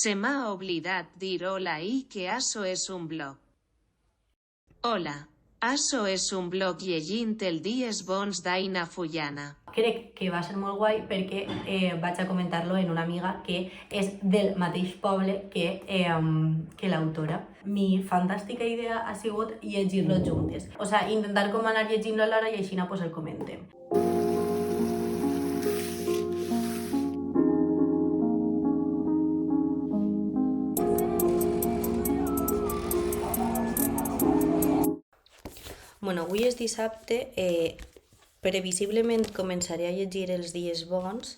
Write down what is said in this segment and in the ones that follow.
Se m'ha oblidat dir hola i que Aso és un blog. Hola, Aso és un blog llegint el Dies Bons d'Aina Fullana. Crec que va ser molt guai perquè vaig a comentar-lo en una amiga que és del mateix poble que l'autora. Mi fantàstica idea ha sigut llegir-lo juntes. O sigui, intentar com anar llegint-lo alhora i així pues el comentem. Bueno, avui és dissabte, previsiblement començaré a llegir els Dies Bons.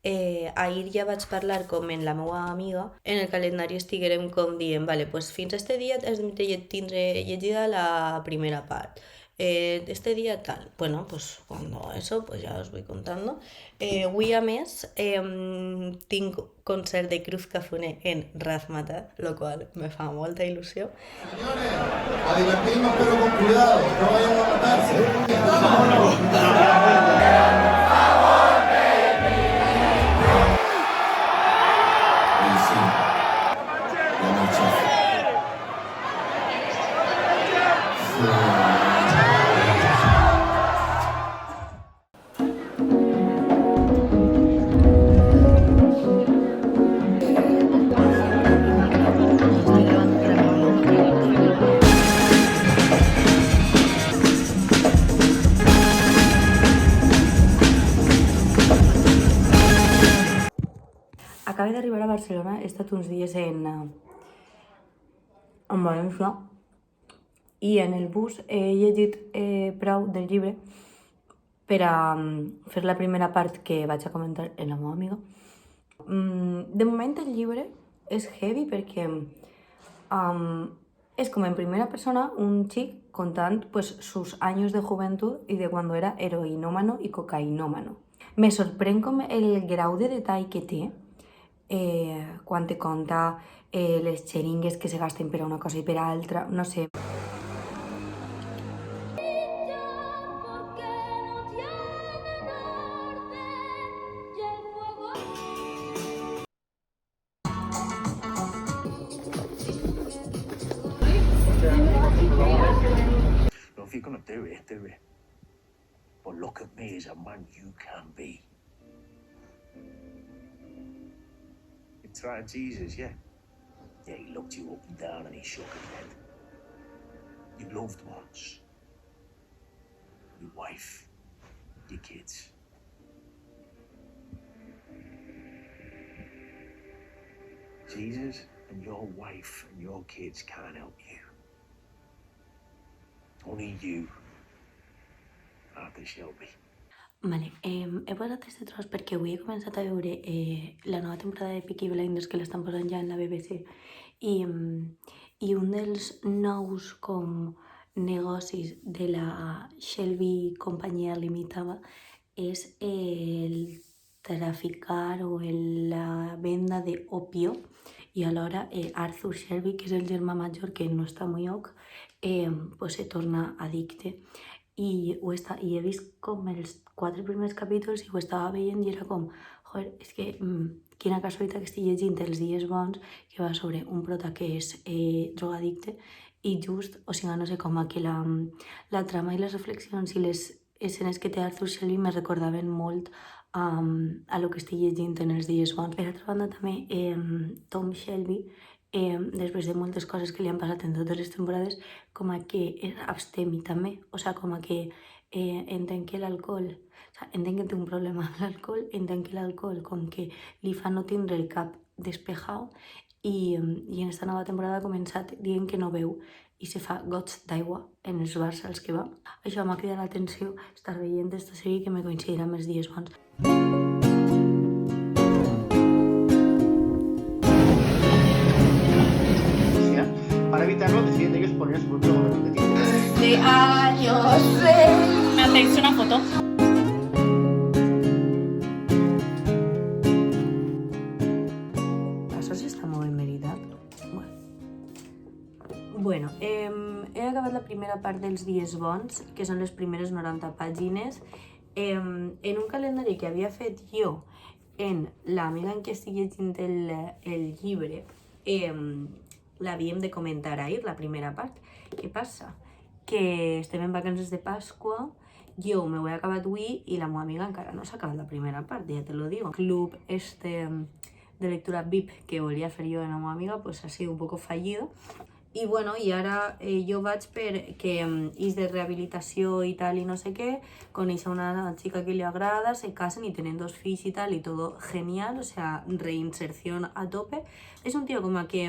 Ahir ja vaig parlar com en la meva amiga, en el calendari estiguérem com dient, vale, pues fins a este dia has de tindre llegida la primera part. Este día tal. Bueno, pues cuando eso, pues ya os voy contando. Avui, a més, tinc concert de Cruz Cafune en Razmataz, lo cual me fa molta il·lusió. Señores, a divertirnos pero con cuidado, no vayan a matarse. Acabo d'arribar a Barcelona, he estat uns dies en València i en el bus he llegit prou del llibre per a fer la primera part que vaig a comentar en la meva amiga. De moment el llibre és heavy perquè és com en primera persona un xic contant pues, sus años de juventud y de cuando era heroinómano y cocainómano. Me sorprèn com el grau de detall que té quan te conta les xeringues que se gasten per a una cosa i per a altra, no sé. No, if you're gonna do it, do it. But look at me as a man you can be. You tried Jesus, yeah? Yeah, he looked you up and down and he shook his head. You loved once. Your wife, your kids. Jesus and your wife and your kids can't help you. Only you, Arthur Shelby. Vale, he posat este tros perquè avui he començat a veure la nova temporada de Peaky Blinders que l'estan posant ja en la BBC i un dels nous com negocis de la Shelby Companyia Limitada és el traficar o la venda d'opio i alhora Arthur Shelby, que és el germà major que no està muy ok, pues se torna addicte. I he vist com els 4 primers capítols i ho estava veient i era com, joder, és que quina casualitat que estic llegint Els Dies Bons, que va sobre un prota que és drogadicte i just, o sigui, no sé, com que la trama i les reflexions i les escenes que té Arthur Shelby me recordaven molt a lo que estic llegint en Els Dies Bons. Per altra banda, també Tom Shelby, després de moltes coses que li han passat en totes les temporades, com a que és abstemi també, o sigui, com a que entenc que l'alcohol, entenc que té un problema amb l'alcohol, entenc que l'alcohol com que li fa no tindre el cap despejat i en esta nova temporada ha començat dient que no beu i se fa gots d'aigua en els bars als que va. Això m'ha cridat l'atenció, estar veient aquesta sèrie que me coincidirà amb Els Dies Bons. Para evitarlo, deciden ellos poner su propio gobierno de tiempo. De años. ¿Me hacéis una foto? Això s'està movent veritat? Bueno, he acabat la primera part dels Dies Bons, que són les primeres 90 pàgines, en un calendari que havia fet jo en l'amiga en què estic llegint el llibre l'havíem de comentar ahir, la primera part. Què passa? Que estem en vacances de Pasqua, jo me ho he acabat avui i la meva amiga encara no s'ha acabat la primera part, ja te lo digo. El club de lectura VIP que volia fer jo amb la meva amiga pues ha sido un poco fallido. I bueno, i ara jo vaig perquè és de rehabilitació i tal i no sé què, conèixer una xica que li agrada, se casen i tenen 2 fills i tal, i todo genial, o sea, reinserción a tope. És un tio com que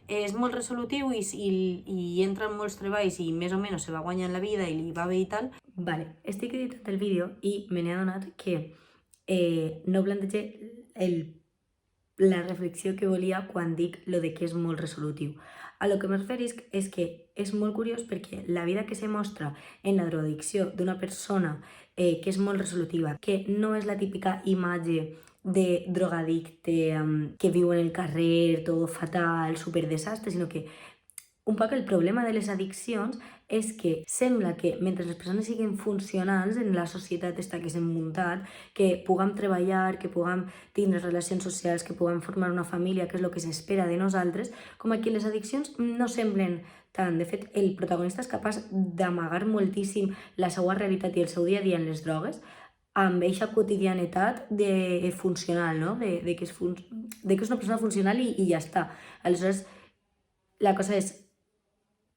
és molt resolutiu i entra en molts treballs i més o menys se va guanyant la vida i li va bé i tal. Vale, estic editant el vídeo i me n'he adonat que no plantege la reflexió que volia quan dic lo de que és molt resolutiu. A lo que me referisc és que és molt curiós perquè la vida que se mostra en la drogadicció d'una persona que és molt resolutiva, que no és la típica imatge de drogadicte que viu en el carrer, tot fatal, superdesastre, sinó que un poc el problema de les addiccions és que sembla que mentre les persones siguin funcionals en la societat esta que s'hem muntat, que puguem treballar, que puguem tindre relacions socials, que puguem formar una família, que és el que s'espera de nosaltres, com que les addiccions no semblen tant. De fet, el protagonista és capaç d'amagar moltíssim la seva realitat i el seu dia a dia en les drogues amb eixa quotidianitat de funcional, no? de que és una persona funcional i ja està. Aleshores, la cosa és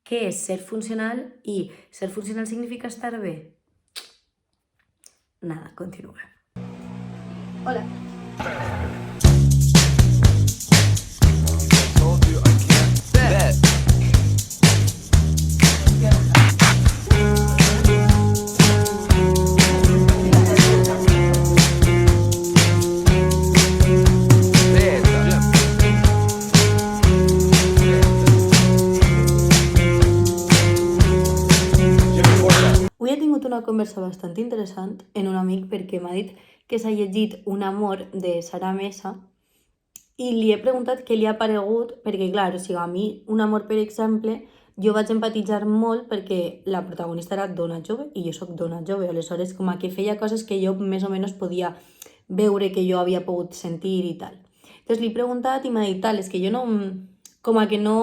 què és ser funcional i ser funcional significa estar bé? Nada, continúa. Hola. Avui he tingut una conversa bastant interessant en un amic perquè m'ha dit que s'ha llegit Un amor de Sara Mesa i li he preguntat què li ha paregut perquè, clar, o sigui, a mi Un amor, per exemple, jo vaig empatitzar molt perquè la protagonista era dona jove i jo sóc dona jove, aleshores com que feia coses que jo més o menys podia veure que jo havia pogut sentir i tal. Llavors li he preguntat i m'ha dit tal, és que jo no... com que no...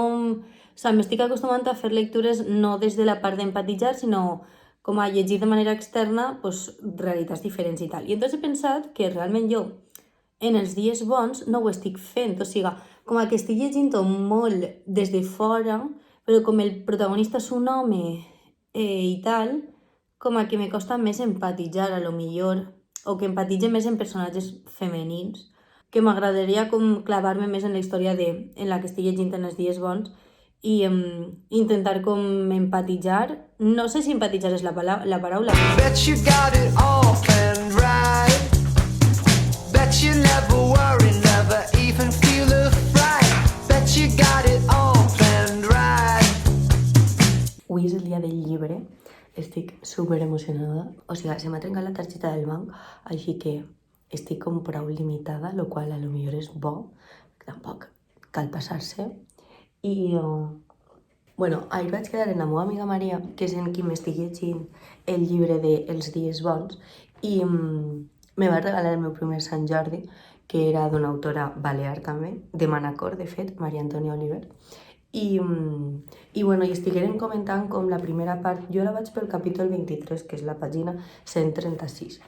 O sigui, m'estic acostumant a fer lectures no des de la part d'empatitzar, sinó com a llegir de manera externa pues, realitats diferents i tal. I entonces he pensat que realment jo en els dies bons no ho estic fent, o sigui, com que estic llegint-ho molt des de fora, però com el protagonista és un home i tal, com que me costa més empatitzar a lo millor, o que empatitze més en personatges femenins, que m'agradaria com clavar-me més en la història en la que estic llegint en els dies bons i intentar com empatitzar. No sé si empatitzar és la paraula. Bet you got it all planned right. Bet you never worry, never even feel a fright. Bet you got it all planned right. Avui és el dia del llibre, estic super emocionada. O sigui, se m'ha trencat la targeta del banc, així que estic com prou limitada, lo qual a lo millor és bo, tampoc cal passar-se. I, bueno, ahir vaig quedar amb la meva amiga Maria, que és en qui m'estic llegint el llibre de Els dies bons, i me va regalar el meu primer Sant Jordi, que era d'una autora balear també, de Manacor, de fet, Maria Antònia Oliver. I bueno, i estiguérem comentant com la primera part, jo la vaig pel capítol 23, que és la pàgina 136,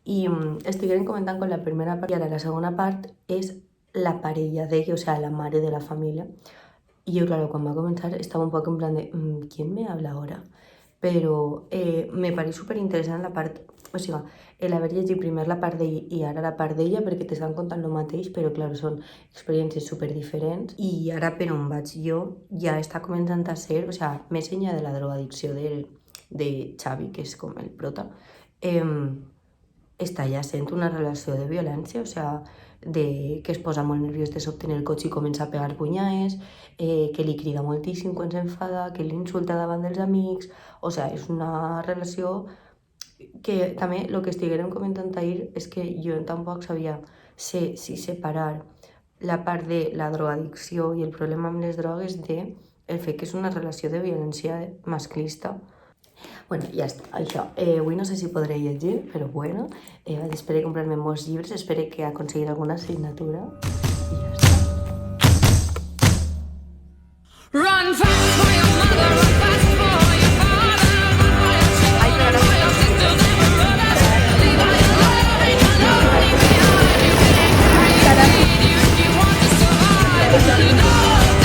i estiguérem comentant com la primera part, i ara la segona part és la parella d'ella, o sigui, la mare de la família. Y yo, claro, cuando va a comenzar estaba un poco en plan de ¿quién me habla ahora? Pero me parece súper interesante la part, o sigui, el haver llegit primer la part d'ell i ara la part d'ella perquè t'estan contant el mateix, però clar, són experiències super diferents. I ara per on vaig jo ja està començant a ser, o sigui, més enllà de la drogadicció de Xavi, que és com el prota, està ja sent una relació de violència, o sigui, que es posa molt nerviós de sobte en el cotxe i comença a pegar punyades, que li crida moltíssim quan s'enfada, que l'insulta davant dels amics, o sigui, és una relació que també el que estiguérem comentant ahir és que jo tampoc sabia si separar la part de la drogadicció i el problema amb les drogues del fet que és una relació de violència masclista Bueno, ja està, això. Avui no sé si podré llegir, però bueno, espero comprar-me molts llibres, espero que aconseguir alguna assignatura i ja està. Run fast for your mother, run fast for your father, run for your sisters and your brothers. Leave all your lonely behind. You can't breathe if you want to survive. Those days are over.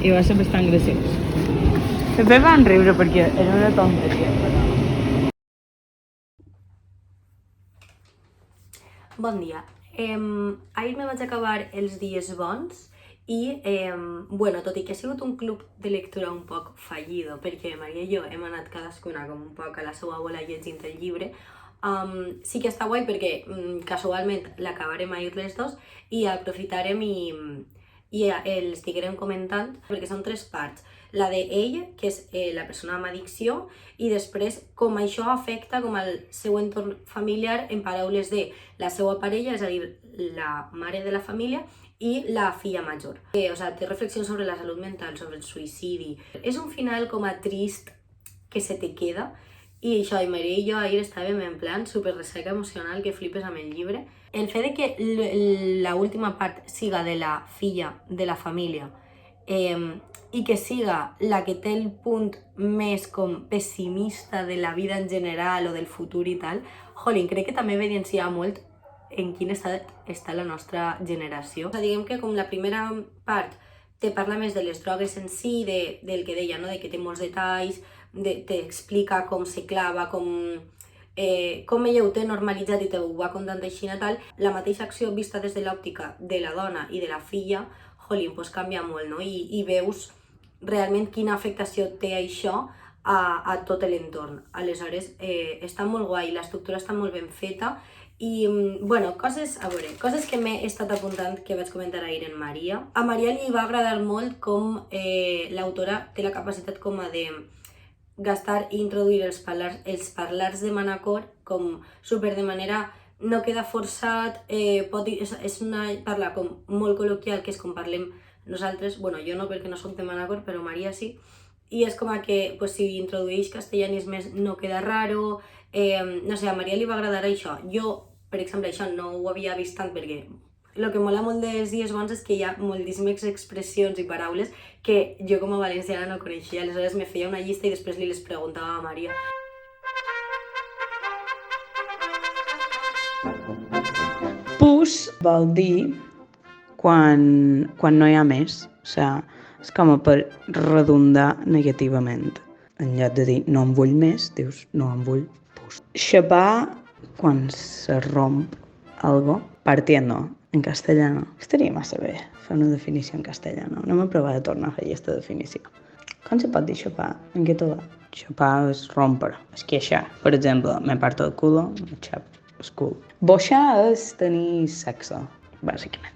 I va ser bastant graciós. També van riure perquè era una tonteria. Bon dia. Ahir me vaig acabar els dies bons i, bueno, tot i que ha sigut un club de lectura un poc fallido, perquè Maria i jo hem anat cadascuna com un poc a la seva bola llegint el llibre, sí que està guai perquè casualment l'acabarem ahir les dos i aprofitarem i els estiguerem comentant perquè són 3 parts. La d'ell, que és la persona amb addicció, i després com això afecta com el seu entorn familiar en paraules de la seva parella, és a dir, la mare de la família i la filla major. Té reflexions sobre la salut mental, sobre el suïcidi. És un final com a trist que se te queda i això, i Maria i jo ahir estàvem en plan super resaca emocional que flipes amb el llibre. El fet de que l'última part siga de la filla de la família i que siga la que té el punt més com pessimista de la vida en general o del futur i tal, jolín, crec que també evidencia molt en quin estat està la nostra generació. Diguem que com la primera part te parla més de les drogues en si, del que deia, no? De que té molts detalls, t'explica com se clava, com ella ho té normalitzat i t'ho va contant així i tal. La mateixa acció vista des de l'òptica de la dona i de la filla, jolín, pues canvia molt, no? I veus realment quina afectació té això a tot l'entorn. Aleshores, està molt guai, l'estructura està molt ben feta i, bueno, coses que m'he estat apuntant que vaig comentar ahir en Maria. A Maria li va agradar molt com l'autora té la capacitat com a de gastar i introduir els parlars de Manacor com super de manera no queda forçat, és una parla com molt col·loquial, que és com parlem nosaltres, bueno, jo no perquè no soc de Manacor, però Maria sí, i és com que pues, si introdueix castellanismes no queda raro, no sé, a Maria li va agradar això. Jo, per exemple, això no ho havia vist tant perquè el que mola molt dels dies bons és que hi ha moltíssimes expressions i paraules que jo com a valenciana no coneixia, aleshores me feia una llista i després li les preguntava a Maria. Pus vol dir quan no hi ha més, o sigui, és com per redundar negativament. En lloc de dir no en vull més, dius no en vull pus. Xapar quan se romp algo partiendo en castellano. Estaria massa bé fer una definició en castellano. Anem a provar de tornar a fer aquesta definició. Com se pot dir xapar en català? Xapar és romper, esqueixar. Per exemple, me parto el culo, me xapo el cul. Boixar és tenir sexe, bàsicament.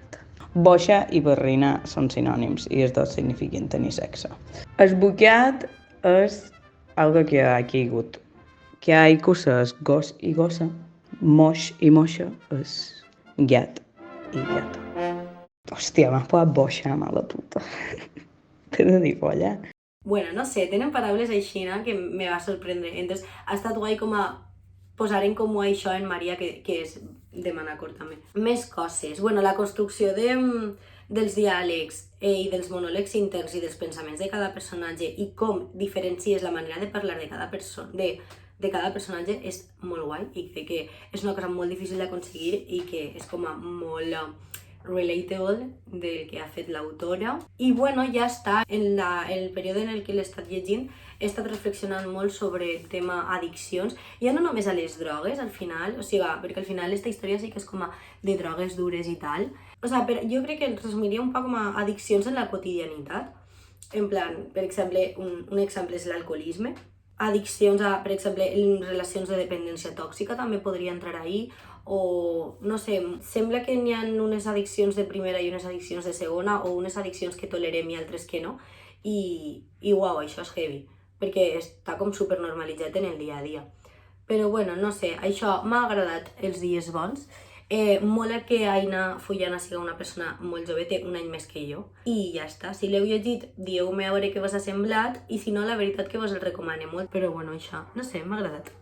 Boixa i barrina són sinònims i els dos signifiquen tenir sexe. Esbucat és algo que ha caigut. Que ha caigut és gos i gossa. Moix i moixa és gat i gata. Hòstia, m'ha posat boixa, mala puta. T'he de dir polla. Bueno, no sé, tenen paraules així, no? Que me va sorprendre. Entonces, ha estat guai com a posar en comú això en Maria, que és de Manacor també. Més coses. Bueno, la construcció dels diàlegs i dels monòlegs interns i dels pensaments de cada personatge i com diferencies la manera de parlar de cada personatge és molt guai i crec que és una cosa molt difícil d'aconseguir i que és com a molt relatable del que ha fet l'autora. I bueno, ja està, en el període en el que l'he estat llegint he estat reflexionant molt sobre el tema addiccions, ja no només a les drogues al final, o sigui, perquè al final aquesta història sí que és com a de drogues dures i tal, o sigui, però jo crec que resumiria un poc com a addiccions en la quotidianitat, en plan, per exemple, un exemple és l'alcoholisme, addiccions a, per exemple, en relacions de dependència tòxica també podria entrar ahí, o no sé, sembla que n'hi ha unes addiccions de primera i unes addiccions de segona, o unes addiccions que tolerem i altres que no, i uau, això és heavy, perquè està com supernormalitzat en el dia a dia. Però bueno, no sé, això m'ha agradat els dies bons. Mola que Aina Fullana siga una persona molt jove, té un any més que jo. I ja està, si l'heu llegit, dieu-me a veure què vos ha semblat, i si no, la veritat que vos el recomano molt. Però bueno, això, no sé, m'ha agradat.